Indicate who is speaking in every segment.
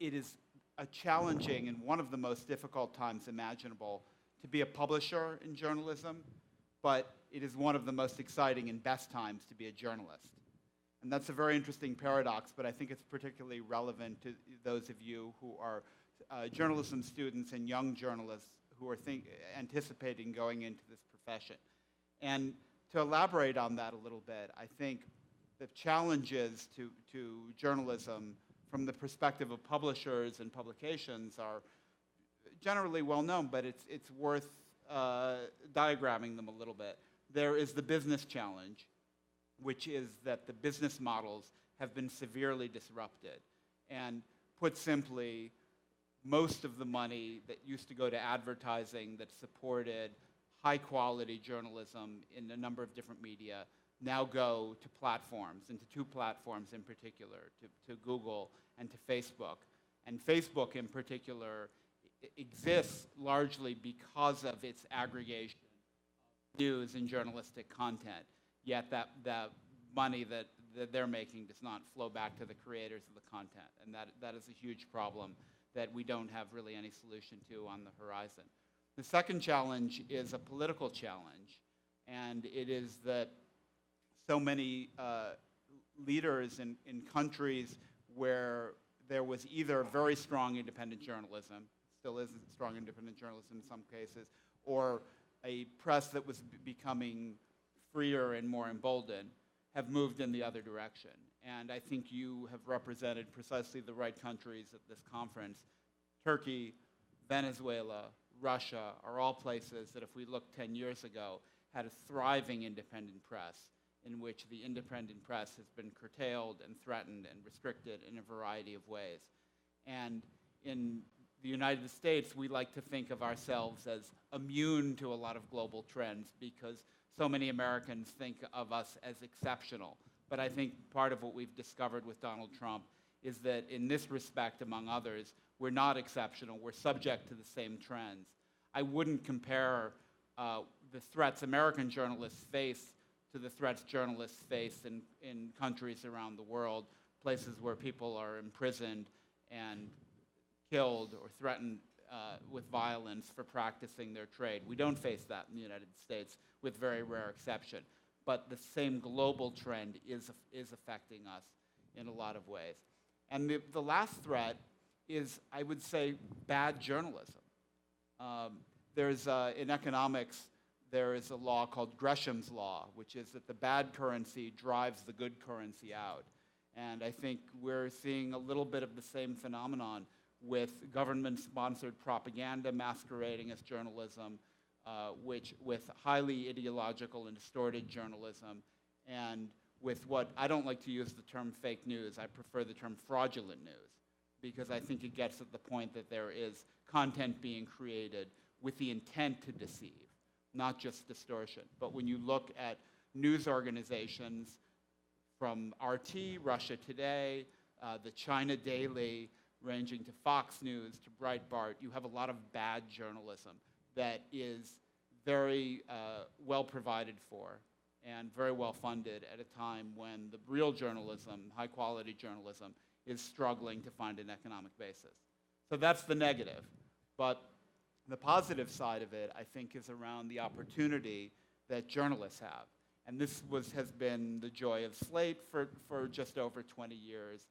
Speaker 1: it is a challenging and one of the most difficult times imaginable to be a publisher in journalism, but it is one of the most exciting and best times to be a journalist. And that's a very interesting paradox, but I think it's particularly relevant to those of you who are journalism students and young journalists who are anticipating going into this profession. And to elaborate on that a little bit, I think the challenges to journalism from the perspective of publishers and publications are generally well known, but it's worth diagramming them a little bit. There is the business challenge, which is that the business models have been severely disrupted. And put simply, most of the money that used to go to advertising that supported high-quality journalism in a number of different media now go to platforms, and to two platforms in particular, to Google and to Facebook. And Facebook in particular exists largely because of its aggregation of news and journalistic content, yet that money that they're making does not flow back to the creators of the content. And that is a huge problem that we don't have really any solution to on the horizon. The second challenge is a political challenge, and it is that so many leaders in countries where there was either very strong independent journalism, still is strong independent journalism in some cases, or a press that was becoming freer and more emboldened, have moved in the other direction. And I think you have represented precisely the right countries at this conference. Turkey, Venezuela, Russia are all places that if we look 10 years ago had a thriving independent press in which the independent press has been curtailed and threatened and restricted in a variety of ways. And in the United States, we like to think of ourselves as immune to a lot of global trends because so many Americans think of us as exceptional. But I think part of what we've discovered with Donald Trump is that in this respect, among others, we're not exceptional. We're subject to the same trends. I wouldn't compare the threats American journalists face to the threats journalists face in countries around the world, places where people are imprisoned and killed or threatened with violence for practicing their trade. We don't face that in the United States, with very rare exception. But the same global trend is affecting us in a lot of ways. And the last threat is, I would say, bad journalism. In economics, there is a law called Gresham's law, which is that the bad currency drives the good currency out. And I think we're seeing a little bit of the same phenomenon with government-sponsored propaganda masquerading as journalism, with highly ideological and distorted journalism, and with what, I don't like to use the term fake news, I prefer the term fraudulent news, because I think it gets at the point that there is content being created with the intent to deceive, not just distortion. But when you look at news organizations from RT, Russia Today, the China Daily, ranging to Fox News, to Breitbart, you have a lot of bad journalism that is very well provided for and very well funded at a time when the real journalism, high quality journalism, is struggling to find an economic basis. So that's the negative. But the positive side of it, I think, is around the opportunity that journalists have. And this has been the joy of Slate for just over 20 years,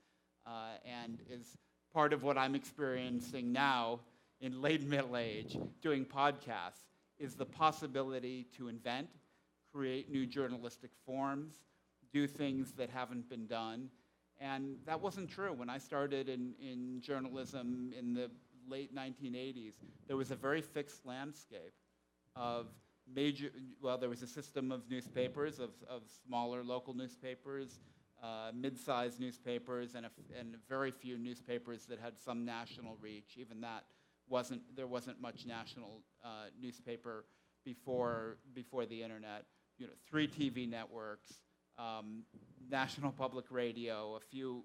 Speaker 1: and is part of what I'm experiencing now in late middle age, doing podcasts, is the possibility to invent, create new journalistic forms, do things that haven't been done. And that wasn't true. When I started in journalism in the late 1980s, there was a very fixed landscape of there was a system of newspapers, of smaller local newspapers, mid-sized newspapers, and very few newspapers that had some national reach. Even that there wasn't much national newspaper before the internet. 3 TV networks, national public radio, a few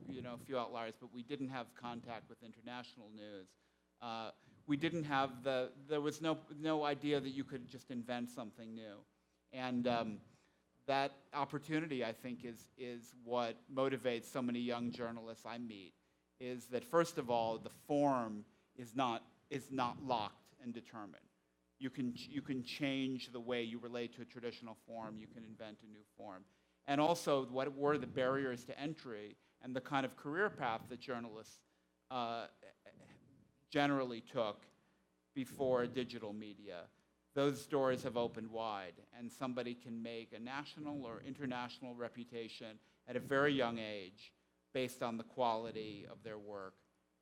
Speaker 1: outliers, but we didn't have contact with international news. We didn't have there was no idea that you could just invent something new. And that opportunity, I think, is what motivates so many young journalists I meet. is that, first of all, the form is not locked and determined. You can change the way you relate to a traditional form. You can invent a new form. And also, what were the barriers to entry and the kind of career path that journalists generally took before digital media. Those doors have opened wide, and somebody can make a national or international reputation at a very young age based on the quality of their work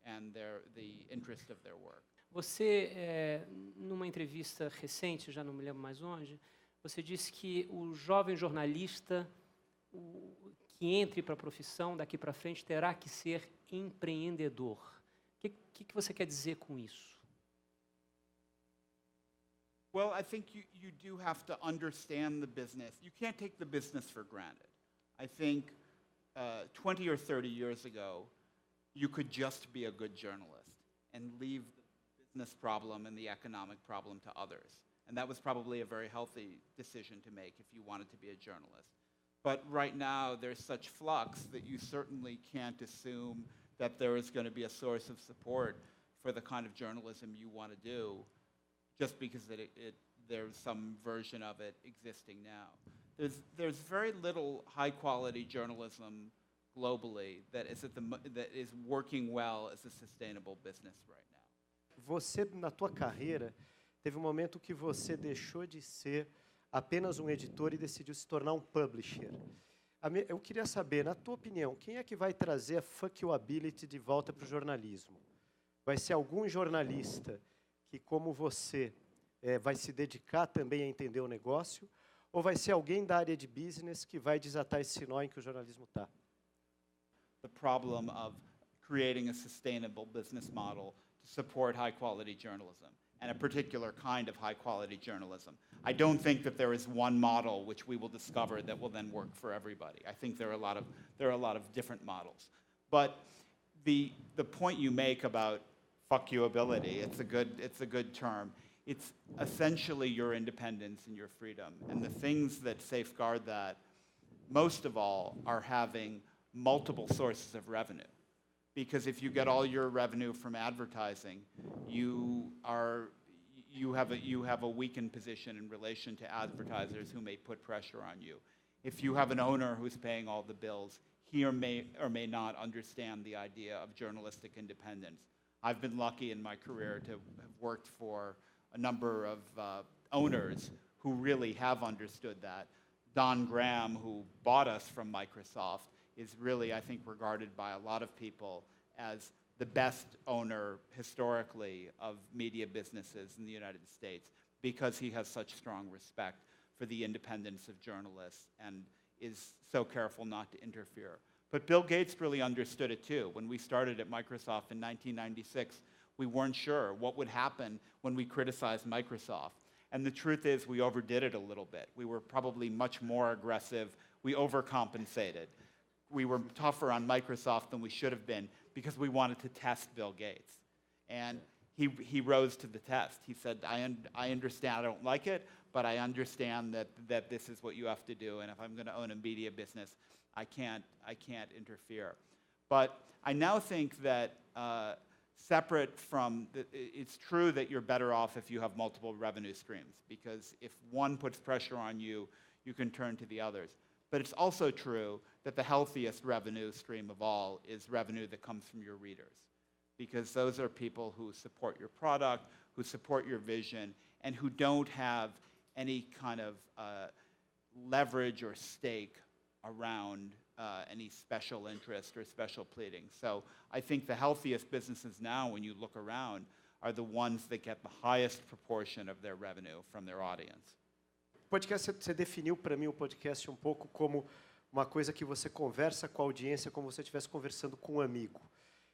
Speaker 1: and the interest of their work.
Speaker 2: Você, numa entrevista recente, já não me lembro mais onde, você disse que o jovem jornalista que entre para a profissão daqui para frente terá que ser empreendedor. O que você quer dizer com isso?
Speaker 1: Well, I think you do have to understand the business. You can't take the business for granted. I think 20 or 30 years ago, you could just be a good journalist and leave the business problem and the economic problem to others. And that was probably a very healthy decision to make if you wanted to be a journalist. But right now, there's such flux that you certainly can't assume that there is going to be a source of support for the kind of journalism you want to do just because there's some version of it existing now. There's very little high-quality journalism globally that is working well as a sustainable business right now.
Speaker 3: Você, na tua carreira, teve um momento que você deixou de ser apenas um editor e decidiu se tornar um publisher. Eu queria saber, na tua opinião, quem é que vai trazer a fuck you ability de volta para o jornalismo? Vai ser algum jornalista que, como você, vai se dedicar também a entender o negócio? Ou vai ser alguém da área de business que vai desatar esse nó em que o jornalismo está?
Speaker 1: The problem of creating a sustainable business model to support high-quality journalism, and a particular kind of high-quality journalism. I don't think that there is one model which we will discover that will then work for everybody. I think there are a lot of different models. But the point you make about fuck you ability, it's a good term. It's essentially your independence and your freedom. And the things that safeguard that, most of all, are having multiple sources of revenue. Because if you get all your revenue from advertising, you have a weakened position in relation to advertisers who may put pressure on you. If you have an owner who's paying all the bills, he or may not understand the idea of journalistic independence. I've been lucky in my career to have worked for a number of owners who really have understood that. Don Graham, who bought us from Microsoft, is really, I think, regarded by a lot of people as the best owner historically of media businesses in the United States because he has such strong respect for the independence of journalists and is so careful not to interfere. But Bill Gates really understood it too. When we started at Microsoft in 1996, we weren't sure what would happen when we criticized Microsoft. And the truth is we overdid it a little bit. We were probably much more aggressive. We overcompensated. We were tougher on Microsoft than we should have been because we wanted to test Bill Gates. And he rose to the test. He said, I understand I don't like it, but I understand that this is what you have to do, and if I'm going to own a media business, I can't interfere. But I now think that separate from, it's true that you're better off if you have multiple revenue streams, because if one puts pressure on you, you can turn to the others. But it's also true that the healthiest revenue stream of all is revenue that comes from your readers, because those are people who support your product, who support your vision, and who don't have any kind of leverage or stake around any special interest or special pleading. So I think the healthiest businesses now, when you look around, are the ones that get the highest proportion of their revenue from their audience.
Speaker 3: O podcast, você definiu para mim o podcast um pouco como uma coisa que você conversa com a audiência como se você estivesse conversando com um amigo.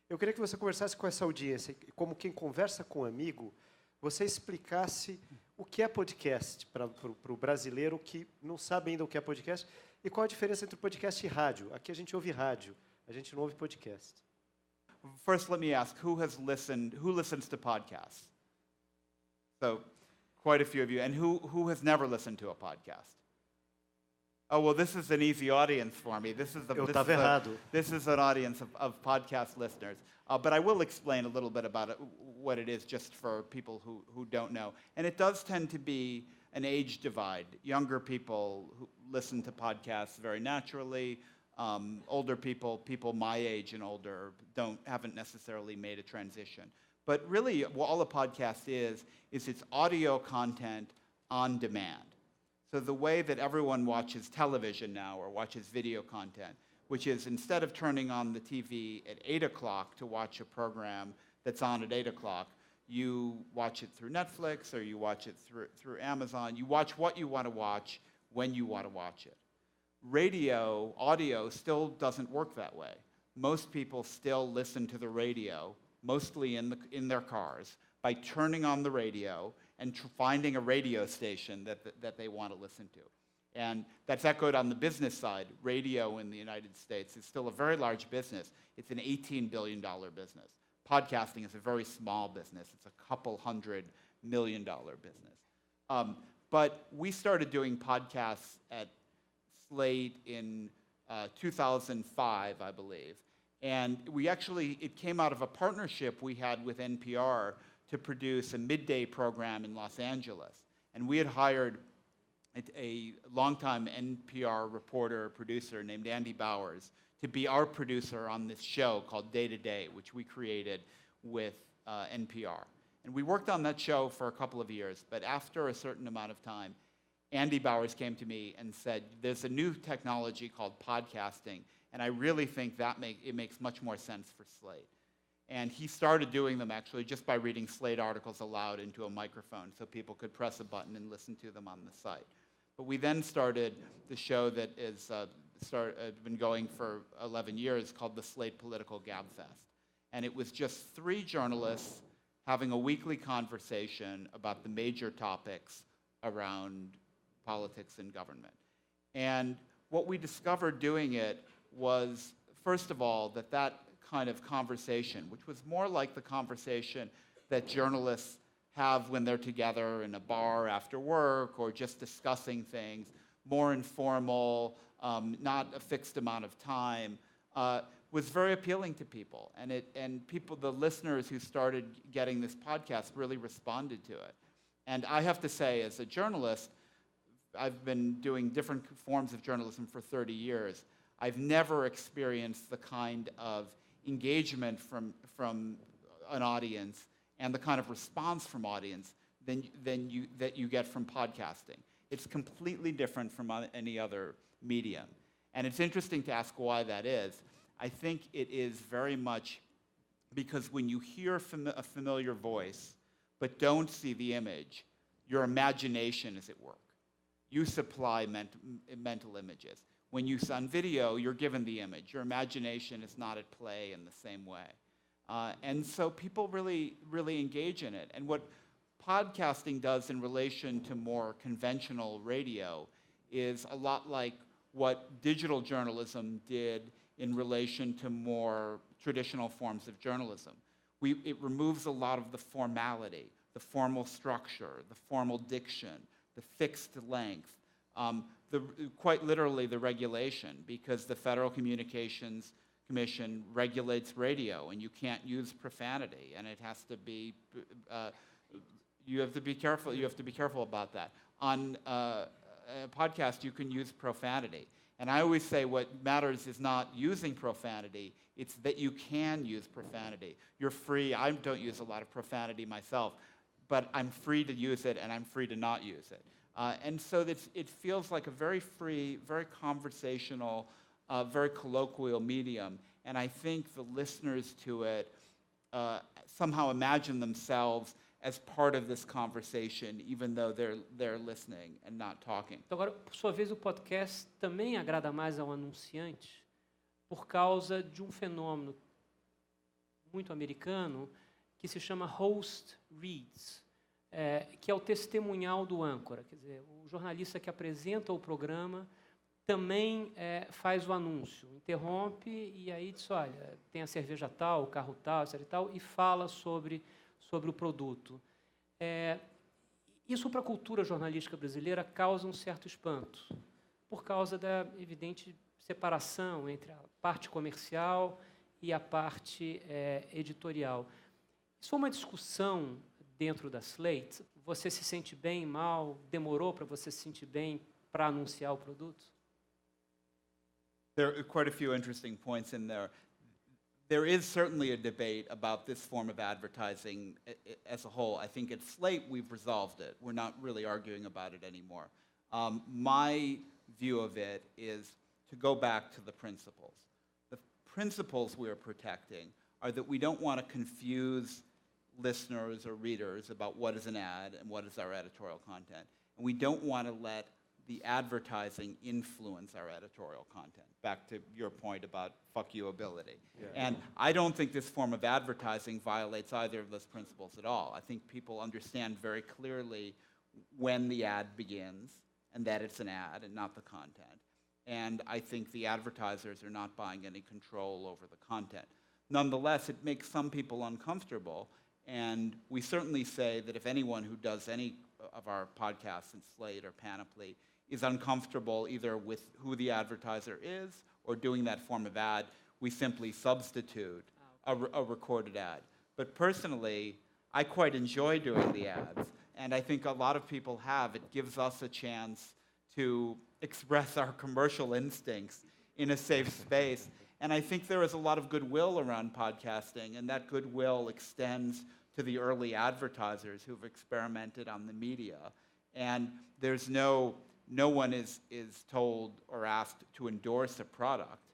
Speaker 3: Eu queria que você conversasse com essa audiência, como quem conversa com um amigo, você explicasse o que é podcast para o brasileiro que não sabe ainda o que é podcast e qual a diferença entre podcast e rádio. Aqui a gente ouve rádio, a gente não ouve podcast.
Speaker 1: First, let me ask, who listens to podcasts? So, quite a few of you. And who has never listened to a podcast? Oh, well, this is an easy audience for me. This is an audience of podcast listeners. But I will explain a little bit about it, what it is, just for people who don't know. And it does tend to be an age divide. Younger people who listen to podcasts very naturally. Older people my age and older haven't necessarily made a transition. But really, all a podcast is it's audio content on demand. So the way that everyone watches television now or watches video content, which is instead of turning on the TV at 8 o'clock to watch a program that's on at 8 o'clock, you watch it through Netflix or you watch it through Amazon. You watch what you want to watch when you want to watch it. Radio, audio, still doesn't work that way. Most people still listen to the radio, mostly in their cars, by turning on the radio and finding a radio station that they want to listen to. And that's echoed on the business side. Radio in the United States is still a very large business. It's an $18 billion business. Podcasting is a very small business. It's a couple $100 million business. But we started doing podcasts at Slate in 2005, I believe. And it came out of a partnership we had with NPR to produce a midday program in Los Angeles. And we had hired a longtime NPR reporter, producer named Andy Bowers to be our producer on this show called Day to Day, which we created with NPR. And we worked on that show for a couple of years, but after a certain amount of time, Andy Bowers came to me and said, there's a new technology called podcasting, and I really think it makes much more sense for Slate. And he started doing them actually just by reading Slate articles aloud into a microphone so people could press a button and listen to them on the site. But we then started the show that is been going for 11 years called the Slate Political Gabfest. And it was just 3 journalists having a weekly conversation about the major topics around politics and government. And what we discovered doing it was, first of all, that kind of conversation, which was more like the conversation that journalists have when they're together in a bar after work or just discussing things, more informal, not a fixed amount of time, was very appealing to people. And people, the listeners who started getting this podcast really responded to it. And I have to say, as a journalist, I've been doing different forms of journalism for 30 years. I've never experienced the kind of engagement from an audience and the kind of response from audience that you get from podcasting. It's completely different from any other medium. And it's interesting to ask why that is. I think it is very much because when you hear a familiar voice but don't see the image, your imagination is at work. You supply mental images. When you on video, you're given the image. Your imagination is not at play in the same way. And so people really, really engage in it. And what podcasting does in relation to more conventional radio is a lot like what digital journalism did in relation to more traditional forms of journalism. It removes a lot of the formality, the formal structure, the formal diction, the fixed length, quite literally the regulation, because the Federal Communications Commission regulates radio, and you can't use profanity, and it has to be. You have to be careful. You have to be careful about that. On a podcast, you can use profanity, and I always say what matters is not using profanity; it's that you can use profanity. You're free. I don't use a lot of profanity myself, but I'm free to use it, and I'm free to not use it. And so it feels like a very free, very conversational, very colloquial medium. And I think the listeners to it somehow imagine themselves as part of this conversation, even though they're listening and not talking.
Speaker 2: Então, agora, por sua vez, o podcast também agrada mais ao anunciante por causa de um fenômeno muito americano que se chama host reads. Que é o testemunhal do âncora. Quer dizer, o jornalista que apresenta o programa também faz o anúncio, interrompe e aí diz, olha, tem a cerveja tal, o carro tal, etc. e tal, e fala sobre o produto. Isso para a cultura jornalística brasileira causa um certo espanto, por causa da evidente separação entre a parte comercial e a parte editorial. Isso foi uma discussão dentro da Slate? Você se sente bem, mal? Demorou para você se sentir bem para anunciar o produto?
Speaker 1: There are quite a few interesting points in there. There is certainly a debate about this form of advertising as a whole. I think at Slate we've resolved it. We're not really arguing about it anymore. My view of it is to go back to the principles. The principles we are protecting are that we don't want to confuse listeners or readers about what is an ad and what is our editorial content. And we don't want to let the advertising influence our editorial content. Back to your point about fuck you ability. Yeah. And I don't think this form of advertising violates either of those principles at all. I think people understand very clearly when the ad begins and that it's an ad and not the content. And I think the advertisers are not buying any control over the content. Nonetheless, it makes some people uncomfortable, and we certainly say that if anyone who does any of our podcasts in Slate or Panoply is uncomfortable either with who the advertiser is or doing that form of ad, we simply substitute a recorded ad. But personally, I quite enjoy doing the ads, and I think a lot of people have. It gives us a chance to express our commercial instincts in a safe space. And I think there is a lot of goodwill around podcasting, and that goodwill extends to the early advertisers who've experimented on the media. And there's no one is told or asked to endorse a product,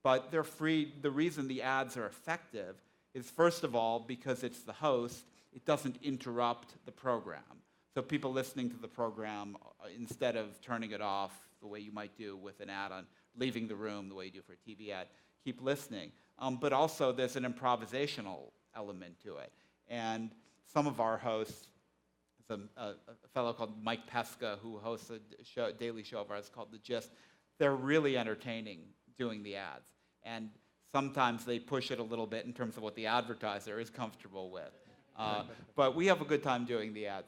Speaker 1: but they're free. The reason the ads are effective is, first of all, because it's the host, it doesn't interrupt the program. So people listening to the program, instead of turning it off the way you might do with an ad on leaving the room, the way you do for a TV ad, keep listening. But also there's an improvisational element to it. And some of our hosts, a fellow called Mike Pesca, who hosts a daily show of ours called The Gist, they're really entertaining doing the ads. And sometimes they push it a little bit in terms of what the advertiser is comfortable with. But we have a good time doing the ads.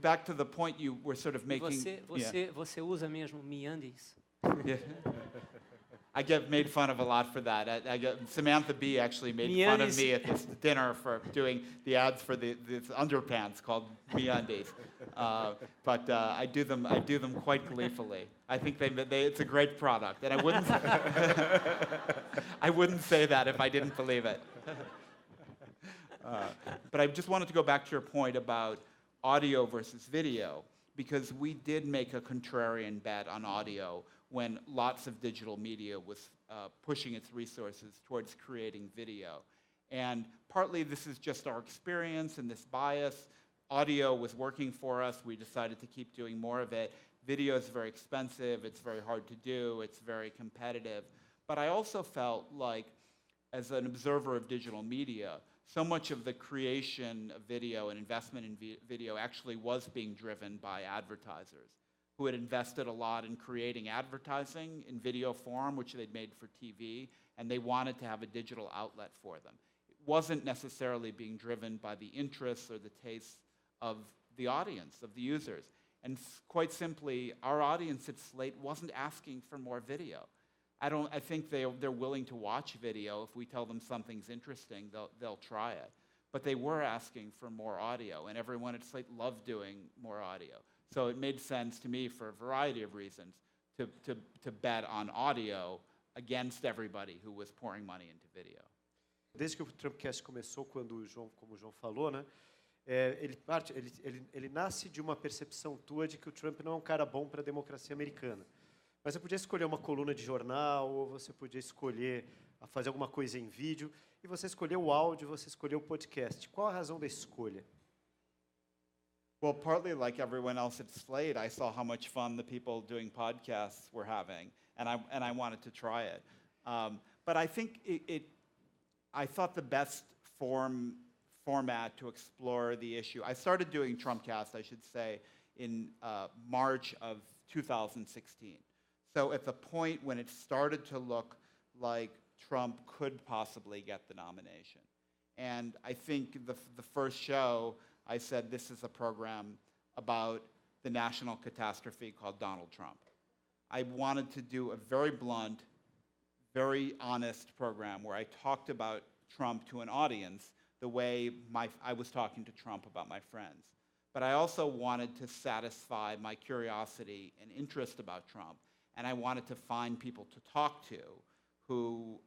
Speaker 1: Back to the point you were sort of making.
Speaker 2: Você usa mesmo meanders?
Speaker 1: Yeah. I get made fun of a lot for that. Samantha Bee actually made fun of me at this dinner for doing the ads for this underpants called MeUndies. But I do them quite gleefully. I think it's a great product, and I wouldn't say that if I didn't believe it. But I just wanted to go back to your point about audio versus video, because we did make a contrarian bet on audio when lots of digital media was pushing its resources towards creating video. And partly this is just our experience and this bias. Audio was working for us. We decided to keep doing more of it. Video is very expensive. It's very hard to do. It's very competitive. But I also felt like, as an observer of digital media, so much of the creation of video and investment in video actually was being driven by advertisers who had invested a lot in creating advertising in video form, which they'd made for TV, and they wanted to have a digital outlet for them. It wasn't necessarily being driven by the interests or the tastes of the audience, of the users. And quite simply, our audience at Slate wasn't asking for more video. I think they're willing to watch video. If we tell them something's interesting, they'll try it. But they were asking for more audio, and everyone at Slate loved doing more audio. So it made sense to me, for a variety of reasons, to bet on audio against everybody who was pouring money into video.
Speaker 3: Desde que o Trumpcast começou, como o João falou, né, ele nasce de uma percepção tua de que o Trump não é um cara bom para a democracia americana. Mas você podia escolher uma coluna de jornal, ou você podia escolher fazer alguma coisa em vídeo, e você escolheu o áudio, você escolheu o podcast. Qual a razão da escolha?
Speaker 1: Well, partly like everyone else at Slate, I saw how much fun the people doing podcasts were having, and I wanted to try it. But I think I thought the best format to explore the issue. I started doing Trumpcast, I should say, in March of 2016. So at the point when it started to look like Trump could possibly get the nomination. And I think the first show, I said, this is a program about the national catastrophe called Donald Trump. I wanted to do a very blunt, very honest program where I talked about Trump to an audience the way I was talking to Trump about my friends. But I also wanted to satisfy my curiosity and interest about Trump, and I wanted to find people to talk to who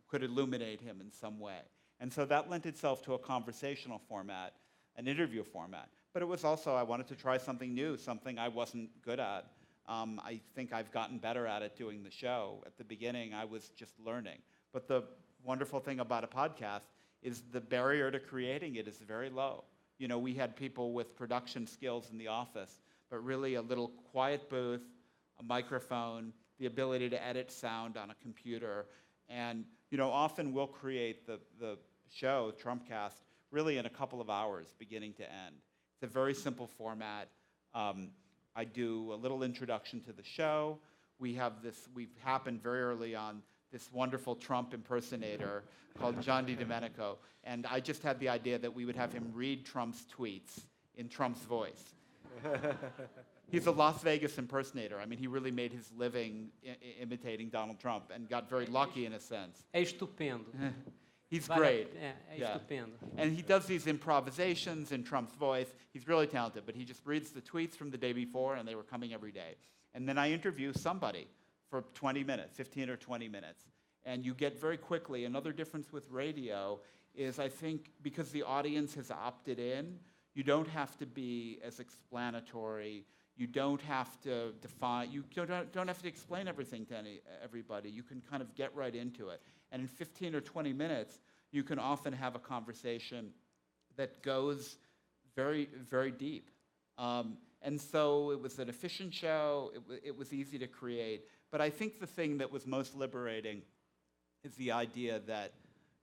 Speaker 1: could illuminate him in some way. And so that lent itself to a conversational format, an interview format. But it was also, I wanted to try something new, something I wasn't good at. I think I've gotten better at it doing the show. At the beginning, I was just learning. But the wonderful thing about a podcast is the barrier to creating it is very low. You know, we had people with production skills in the office, but really a little quiet booth, a microphone, the ability to edit sound on a computer. And, you know, often we'll create the show, Trumpcast, really in a couple of hours, beginning to end. It's a very simple format. I do a little introduction to the show. We've happened very early on, this wonderful Trump impersonator called John DiDomenico. And I just had the idea that we would have him read Trump's tweets in Trump's voice. He's a Las Vegas impersonator. I mean, he really made his living imitating Donald Trump and got very lucky in a sense.
Speaker 2: É estupendo.
Speaker 1: He's great.
Speaker 2: É estupendo.
Speaker 1: And he does these improvisations in Trump's voice. He's really talented, but he just reads the tweets from the day before, and they were coming every day. And then I interview somebody for 20 minutes, 15 or 20 minutes. And you get very quickly, another difference with radio is, I think, because the audience has opted in, you don't have to be as explanatory. You don't have to define, you don't have to explain everything to everybody. You can kind of get right into it. And in 15 or 20 minutes, you can often have a conversation that goes very, very deep. And so it was an efficient show. It was easy to create. But I think the thing that was most liberating is the idea that,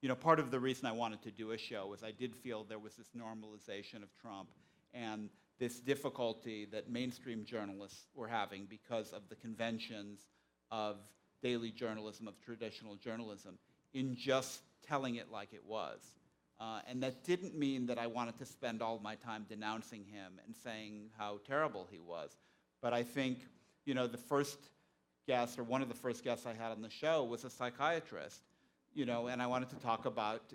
Speaker 1: you know, part of the reason I wanted to do a show was I did feel there was this normalization of Trump and this difficulty that mainstream journalists were having because of the conventions of daily journalism, of traditional journalism, in just telling it like it was. And that didn't mean that I wanted to spend all my time denouncing him and saying how terrible he was. But I think, you know, the first guest, or one of the first guests I had on the show, was a psychiatrist, you know, and I wanted to talk about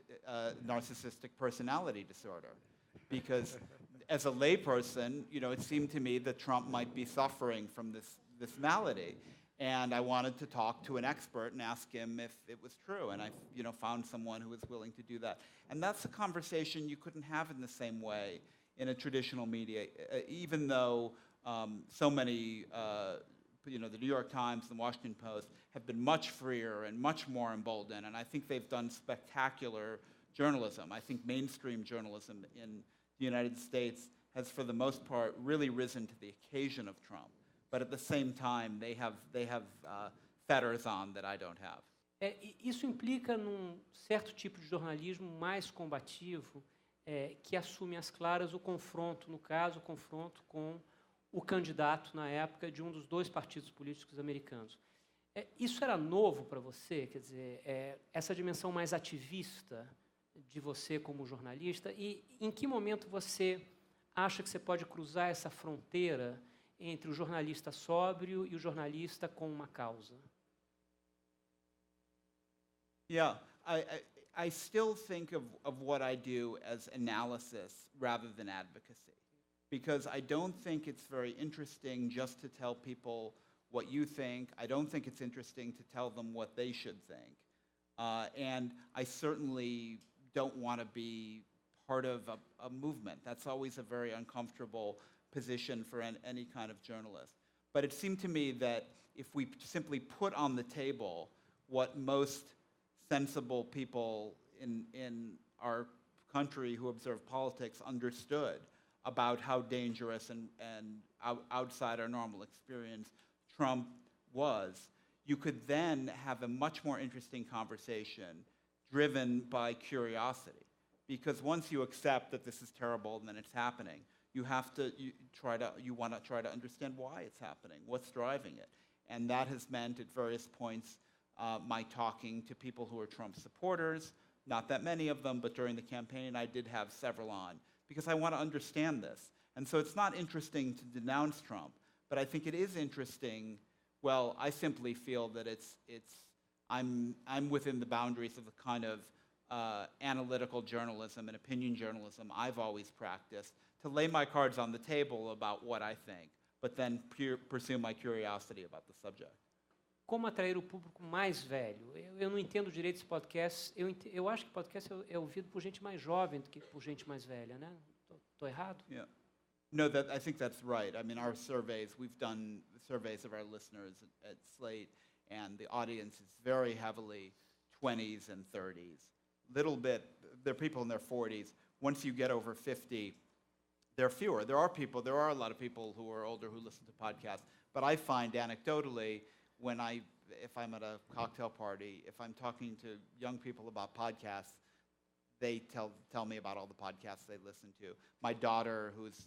Speaker 1: narcissistic personality disorder. Because as a layperson, you know, it seemed to me that Trump might be suffering from this malady. And I wanted to talk to an expert and ask him if it was true. And I, you know, found someone who was willing to do that. And that's a conversation you couldn't have in the same way in a traditional media, even though so many, you know, the New York Times, the Washington Post have been much freer and much more emboldened. And I think they've done spectacular journalism. I think mainstream journalism in the United States has, for the most part, really risen to the occasion of Trump. But at the same time, they have fetters on that I don't have.
Speaker 2: Isso implica num certo tipo de jornalismo mais combativo, que assume às claras o confronto, no caso, o confronto com o candidato, na época, de um dos dois partidos políticos americanos. Isso era novo para você? Quer dizer, essa dimensão mais ativista de você como jornalista? E em que momento você acha que você pode cruzar essa fronteira entre o jornalista sóbrio e o jornalista com uma causa?
Speaker 1: Yeah, I still think of what I do as analysis rather than advocacy, because I don't think it's very interesting just to tell people what you think. I don't think it's interesting to tell them what they should think. And I certainly don't want to be part of a movement. That's always a very uncomfortable position for any kind of journalist. But it seemed to me that if we simply put on the table what most sensible people in our country who observe politics understood about how dangerous and outside our normal experience Trump was, you could then have a much more interesting conversation driven by curiosity. Because once you accept that this is terrible and then it's happening, you want to try to understand why it's happening, what's driving it. And that has meant at various points my talking to people who are Trump supporters, not that many of them, but during the campaign I did have several on, because I want to understand this. And so it's not interesting to denounce Trump, but I think it is interesting Well, I simply feel that I'm within the boundaries of the kind of analytical journalism and opinion journalism I've always practiced, to lay my cards on the table about what I think, but then pursue my curiosity about the subject.
Speaker 2: Como atrair o público mais velho? Eu não entendo direito esse podcast. Eu acho que podcast é ouvido por gente mais jovem do que por gente mais velha, né? Tô errado?
Speaker 1: Yeah. No, I think that's right. I mean, our surveys, we've done surveys of our listeners at Slate, and the audience is very heavily 20s and 30s. Little bit, there are people in their 40s. Once you get over 50, there are fewer. There are a lot of people who are older who listen to podcasts, but I find anecdotally, if I'm at a cocktail party, if I'm talking to young people about podcasts, they tell me about all the podcasts they listen to. My daughter, who's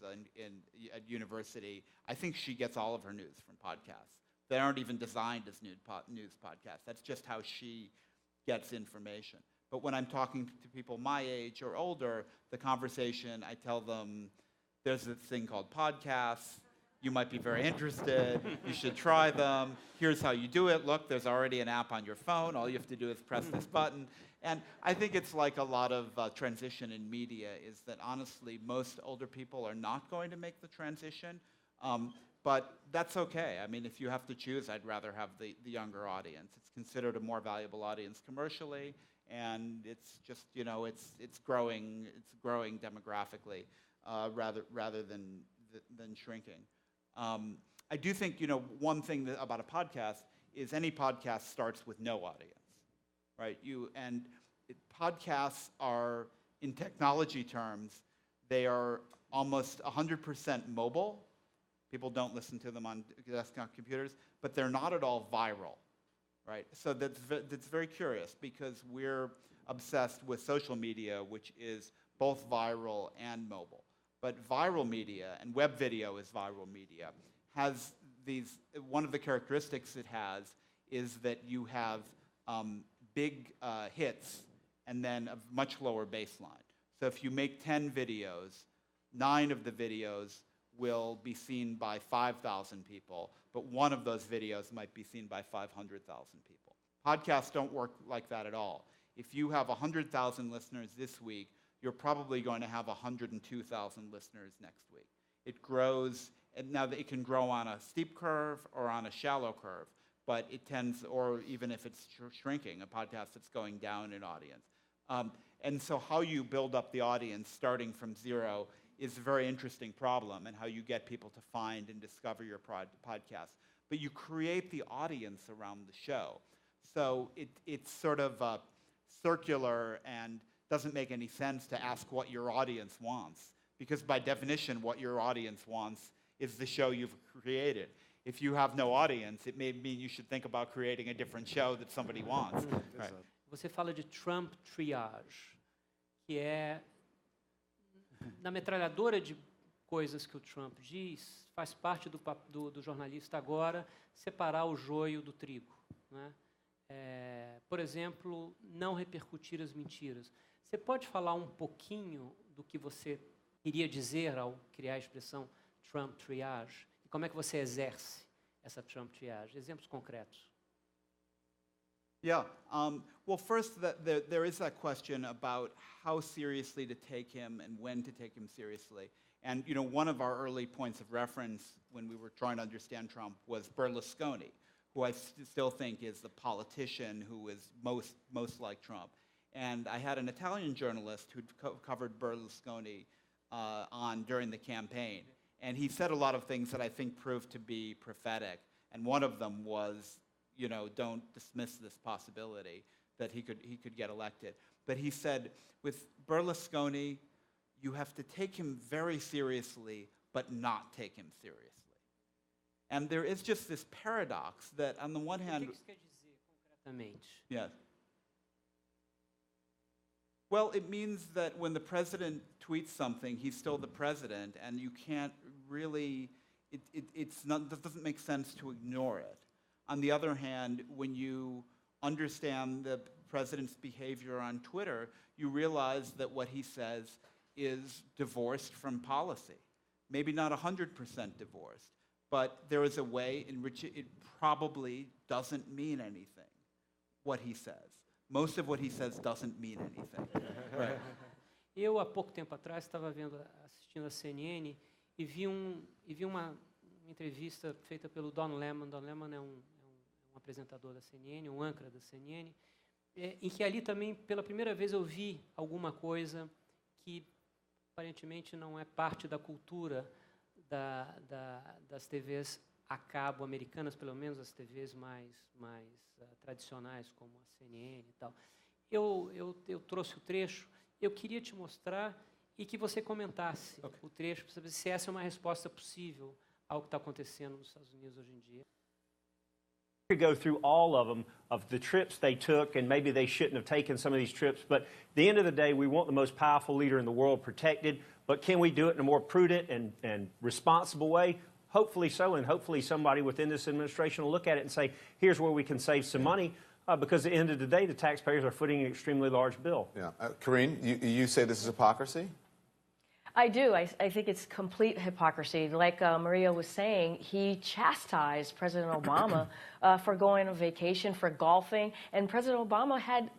Speaker 1: at university, I think she gets all of her news from podcasts. They aren't even designed as news podcasts. That's just how she gets information. But when I'm talking to people my age or older, the conversation, I tell them, there's this thing called podcasts. You might be very interested. You should try them. Here's how you do it. Look, there's already an app on your phone. All you have to do is press this button. And I think it's like a lot of transition in media, is that honestly, most older people are not going to make the transition. But that's okay. I mean, if you have to choose, I'd rather have the younger audience. It's considered a more valuable audience commercially, and it's just, it's growing demographically rather than shrinking. I do think, one thing about a podcast is any podcast starts with no audience, right? Podcasts are, in technology terms, they are almost 100% mobile. People don't listen to them on desktop computers, but they're not at all viral, right? So that's very curious, because we're obsessed with social media, which is both viral and mobile. But viral media, and web video is viral media, has one of the characteristics it has is that you have big hits and then a much lower baseline. So if you make 10 videos, 9 of the videos will be seen by 5,000 people, but one of those videos might be seen by 500,000 people. Podcasts don't work like that at all. If you have 100,000 listeners this week, you're probably going to have 102,000 listeners next week. It grows, and now it can grow on a steep curve or on a shallow curve, but it tends, or even if it's shrinking, a podcast that's going down in audience. And so how you build up the audience starting from zero is a very interesting problem, and how you get people to find and discover your podcast. But you create the audience around the show. So it's sort of circular and doesn't make any sense to ask what your audience wants, because by definition, what your audience wants is the show you've created. If you have no audience, it may mean you should think about creating a different show that somebody wants. Right.
Speaker 2: Você fala de Trump triage, que é, na metralhadora de coisas que o Trump diz, faz parte do jornalista agora separar o joio do trigo, né? Por exemplo, não repercutir as mentiras. Você pode falar um pouquinho do que você queria dizer ao criar a expressão Trump triage? E como é que você exerce essa Trump triage? Exemplos concretos.
Speaker 1: Yeah. Well, first, there is that question about how seriously to take him and when to take him seriously. And one of our early points of reference when we were trying to understand Trump was Berlusconi, who I still think is the politician who is most like Trump. And I had an Italian journalist who covered Berlusconi during the campaign. And he said a lot of things that I think proved to be prophetic. And one of them was, don't dismiss this possibility that he could get elected. But he said, with Berlusconi, you have to take him very seriously, but not take him seriously. And there is just this paradox that, on the one hand...
Speaker 2: O que isso quer dizer, concretamente?
Speaker 1: Yes. Well, it means that when the president tweets something, he's still the president, and you can't really... It doesn't make sense to ignore it. On the other hand, when you understand the president's behavior on Twitter, you realize that what he says is divorced from policy. Maybe not 100% divorced, but there is a way in which it probably doesn't mean anything, what he says. Most of what he says doesn't mean anything. Right.
Speaker 2: Eu, há pouco tempo atrás, estava assistindo a CNN e vi uma entrevista feita pelo Don Lemon. Don Lemon é um apresentador da CNN, um âncora da CNN, em que ali também, pela primeira vez, eu vi alguma coisa que aparentemente não é parte da cultura das TVs a cabo americanas, pelo menos as TVs mais tradicionais, como a CNN e tal. Eu trouxe o trecho, eu queria te mostrar e que você comentasse o trecho, para saber se essa é uma resposta possível ao que está acontecendo nos Estados Unidos hoje em dia.
Speaker 4: Go through all of them, of the trips they took, and maybe they shouldn't have taken some of these trips, but at the end of the day, we want the most powerful leader in the world protected, but can we do it in a more prudent and responsible way? Hopefully so, and hopefully somebody within this administration will look at it and say, here's where we can save some money, because at the end of the day, the taxpayers are footing an extremely large bill.
Speaker 5: Yeah. Karine, you say this is hypocrisy?
Speaker 6: I do. I think it's complete hypocrisy. Like Maria was saying, he chastised President Obama for going on vacation, for golfing, and President Obama had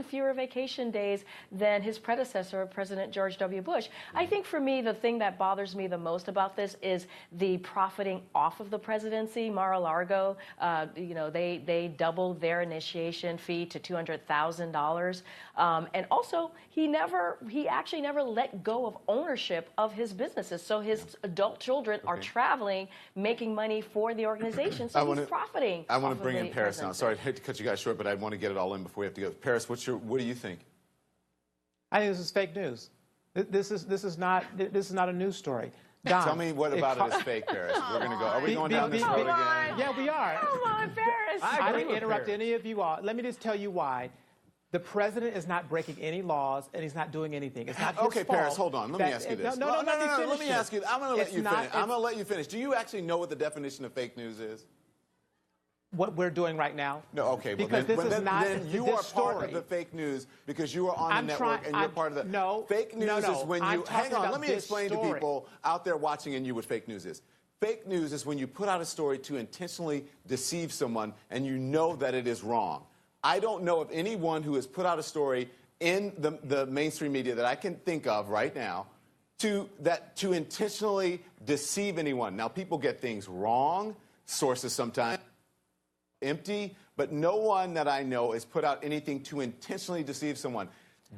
Speaker 6: fewer vacation days than his predecessor, President George W. Bush. I think for me, the thing that bothers me the most about this is the profiting off of the presidency. Mar-a-Lago, they doubled their initiation fee to $200,000. And also, he actually never let go of ownership of his businesses. So his adult children are traveling, making money for the organization. So he's profiting.
Speaker 5: I want to bring in Paris now. Sorry, I hate to cut you guys short, but I want to get it all in before we have to go. Paris, what do you think?
Speaker 7: I think this is fake news. This is not a news story. Don,
Speaker 5: tell me what about it is fake, Paris. We're going to go. Are we going down this road again?
Speaker 7: Yeah, we are.
Speaker 6: Come on, Paris.
Speaker 7: I didn't interrupt any of you all. Let me just tell you why. The president is not breaking any laws, and he's not doing anything. It's not his
Speaker 5: okay,
Speaker 7: fault.
Speaker 5: Paris, hold on. Let me ask you this.
Speaker 7: No.
Speaker 5: Let me ask you. I'm going to let you finish. I'm going to let you finish. Do you actually know what the definition of fake news is?
Speaker 7: What we're doing right now?
Speaker 5: No, okay.
Speaker 7: Because
Speaker 5: then you are part of the fake news because you are on the network and you're part of the...
Speaker 7: No.
Speaker 5: Fake news is when you... Hang on, let me explain to
Speaker 7: story.
Speaker 5: people out there watching and you what fake news is. Fake news is when you put out a story to intentionally deceive someone and you know that it is wrong. I don't know of anyone who has put out a story in the mainstream media that I can think of right now to intentionally deceive anyone. Now, people get things wrong, sources sometimes empty, but no one that I know has put out anything to intentionally deceive someone.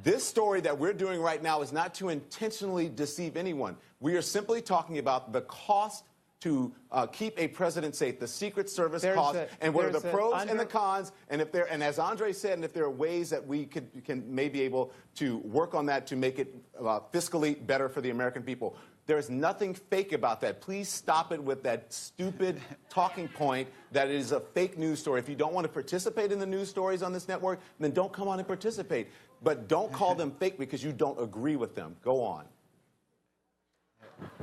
Speaker 5: This story that we're doing right now is not to intentionally deceive anyone. We are simply talking about the cost to keep a president safe, the Secret Service cost, and what are the pros and the cons, and as Andre said, and if there are ways that we can maybe able to work on that to make it fiscally better for the American people. There is nothing fake about that. Please stop it with that stupid talking point that it is a fake news story. If you don't want to participate in the news stories on this network, then don't come on and participate. But don't call them fake because you don't agree with them. Go on.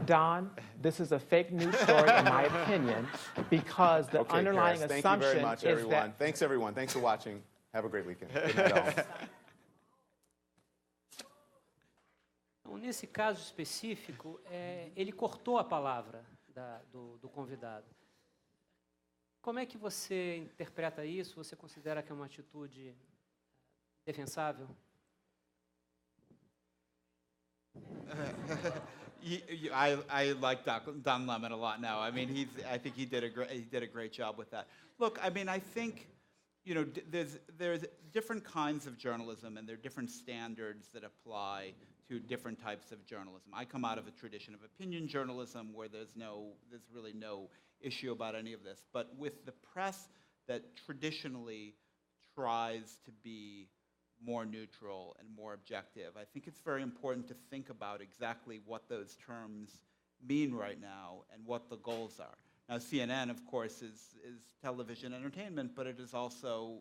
Speaker 7: Don, this is a fake news story, in my opinion, because the underlying
Speaker 5: Paris,
Speaker 7: assumption
Speaker 5: thank you very much,
Speaker 7: is
Speaker 5: everyone.
Speaker 7: that...
Speaker 5: Thanks, everyone. Thanks for watching. Have a great weekend. Good night, all.
Speaker 2: Então, nesse caso específico, ele cortou a palavra do convidado. Como é que você interpreta isso? Você considera que é uma atitude defensável?
Speaker 1: I like Don Lemon a lot now. I mean, I think he did a great job with that. Look, I mean, I think, there's different kinds of journalism, and there are different standards that apply to different types of journalism. I come out of a tradition of opinion journalism where there's really no issue about any of this. But with the press that traditionally tries to be more neutral and more objective, I think it's very important to think about exactly what those terms mean right now and what the goals are. Now, CNN, of course, is television entertainment, but it also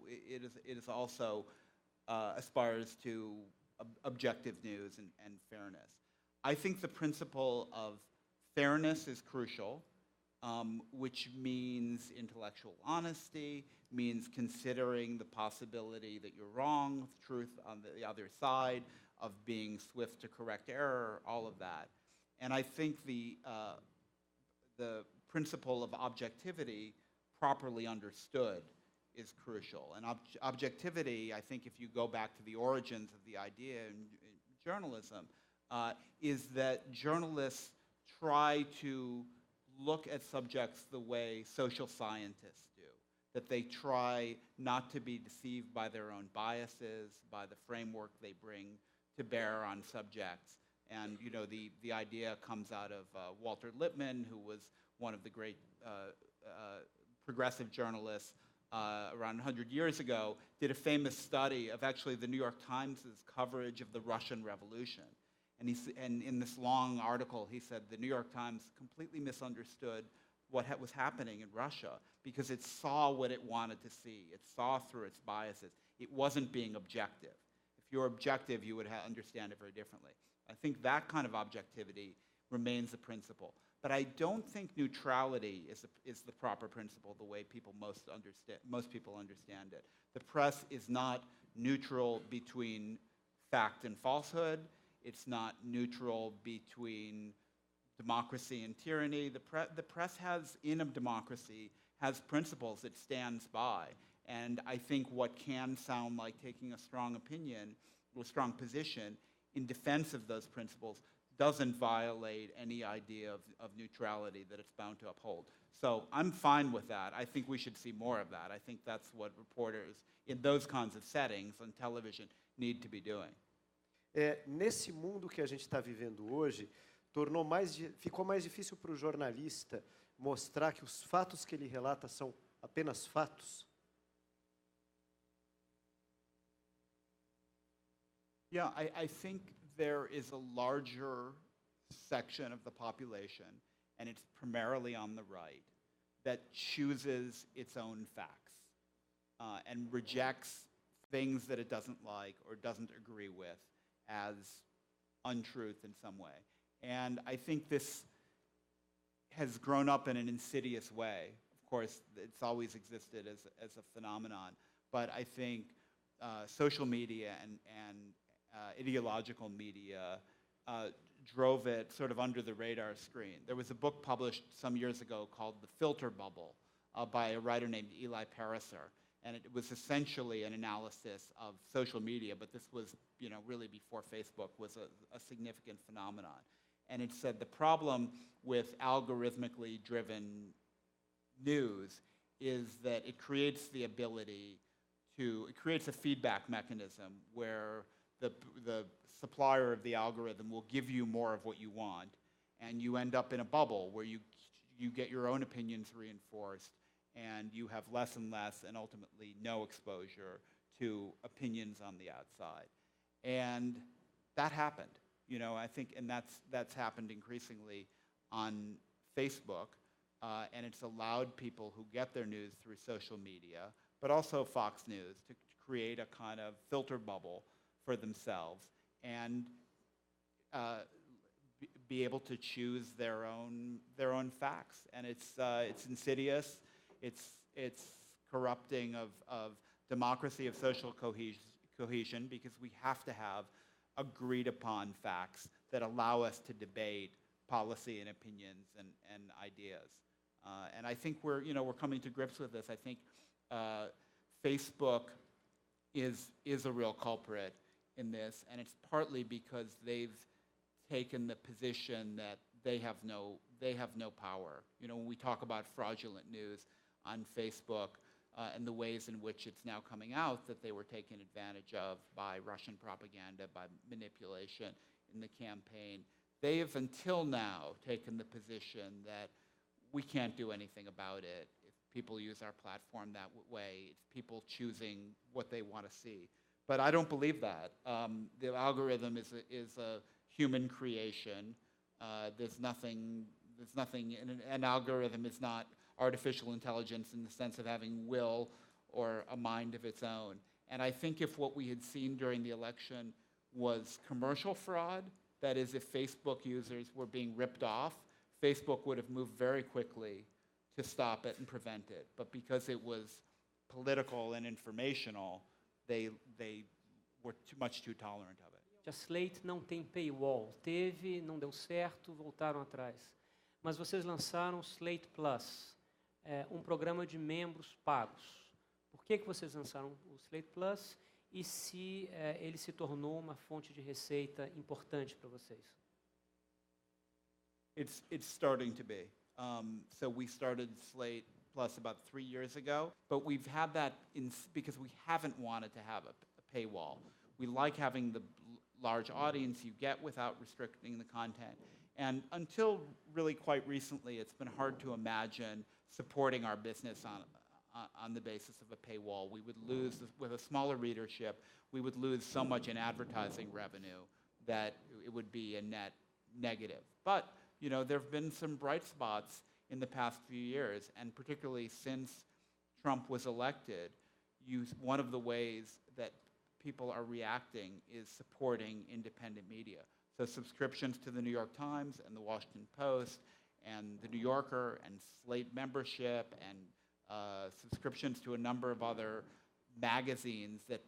Speaker 1: aspires to objective news and fairness. I think the principle of fairness is crucial, which means intellectual honesty, means considering the possibility that you're wrong, truth on the other side, of being swift to correct error, all of that. And I think the principle of objectivity properly understood is crucial. And objectivity, I think if you go back to the origins of the idea in journalism, is that journalists try to look at subjects the way social scientists do, that they try not to be deceived by their own biases, by the framework they bring to bear on subjects. And you know, the idea comes out of Walter Lippmann, who was one of the great progressive journalists around 100 years ago, did a famous study of actually the New York Times' coverage of the Russian Revolution. And in this long article, he said the New York Times completely misunderstood what was happening in Russia because it saw what it wanted to see. It saw through its biases. It wasn't being objective. If you're objective, you would understand it very differently. I think that kind of objectivity remains the principle. But I don't think neutrality is the proper principle, the way most people understand it. The press is not neutral between fact and falsehood. It's not neutral between democracy and tyranny. The press has, in a democracy, has principles it stands by. And I think what can sound like taking a strong opinion or a strong position in defense of those principles doesn't violate any idea of neutrality that it's bound to uphold. So I'm fine with that. I think we should see more of that. I think that's what reporters in those kinds of settings on television need to be doing.
Speaker 3: Nesse mundo que a gente está vivendo hoje, ficou mais difícil para o jornalista mostrar que os fatos que ele relata são apenas fatos?
Speaker 1: Yeah, I think there is a larger section of the population, and it's primarily on the right, that chooses its own facts and rejects things that it doesn't like or doesn't agree with as untruth in some way. And I think this has grown up in an insidious way. Of course, it's always existed as a phenomenon, but I think social media and ideological media drove it sort of under the radar screen. There was a book published some years ago called The Filter Bubble by a writer named Eli Pariser. And it was essentially an analysis of social media, but this was, really before Facebook was a significant phenomenon. And it said the problem with algorithmically driven news is that it creates a feedback mechanism where the supplier of the algorithm will give you more of what you want, and you end up in a bubble where you get your own opinions reinforced, and you have less and less and ultimately no exposure to opinions on the outside. And that happened, I think, and that's happened increasingly on Facebook, and it's allowed people who get their news through social media, but also Fox News, to create a kind of filter bubble for themselves and be able to choose their own facts. And it's insidious. It's corrupting of democracy, of social cohesion, because we have to have agreed upon facts that allow us to debate policy and opinions and ideas. And I think we're coming to grips with this. I think Facebook is a real culprit in this, and it's partly because they've taken the position that they have no power. When we talk about fraudulent news on Facebook and the ways in which it's now coming out that they were taken advantage of by Russian propaganda, by manipulation in the campaign, they have until now taken the position that we can't do anything about it if people use our platform that way. It's people choosing what they want to see. But I don't believe that. The algorithm is a human creation. There's nothing. An algorithm is not artificial intelligence in the sense of having will or a mind of its own. And I think if what we had seen during the election was commercial fraud, that is, if Facebook users were being ripped off, Facebook would have moved very quickly to stop it and prevent it. But because it was political and informational, they were much too tolerant of it.
Speaker 2: A Slate não tem paywall. Teve, não deu certo, voltaram atrás. mas vocês lançaram o Slate Plus, programa de membros pagos. Por que vocês lançaram o Slate Plus e se ele se tornou uma fonte de receita importante para vocês?
Speaker 1: It's starting to be. So we started Slate Plus about 3 years ago, but we've had that because we haven't wanted to have a paywall. We like having the large audience you get without restricting the content. And until really quite recently, it's been hard to imagine supporting our business on the basis of a paywall. We would lose, with a smaller readership, we would lose so much in advertising revenue that it would be a net negative. But, you know, there have been some bright spots in the past few years, and particularly since Trump was elected, one of the ways that people are reacting is supporting independent media. So subscriptions to the New York Times and the Washington Post and the New Yorker and Slate membership and subscriptions to a number of other magazines that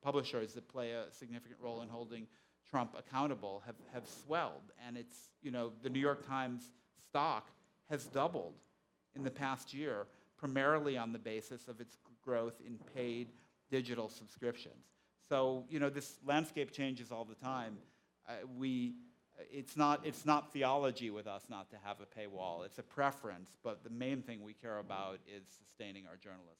Speaker 1: publishers that play a significant role in holding Trump accountable have swelled. And it's, you know, the New York Times stock has doubled in the past year, primarily on the basis of its growth in paid digital subscriptions. So, you know, this landscape changes all the time. It's not theology with us not to have a paywall. It's a preference, but the main thing we care about is sustaining our journalism.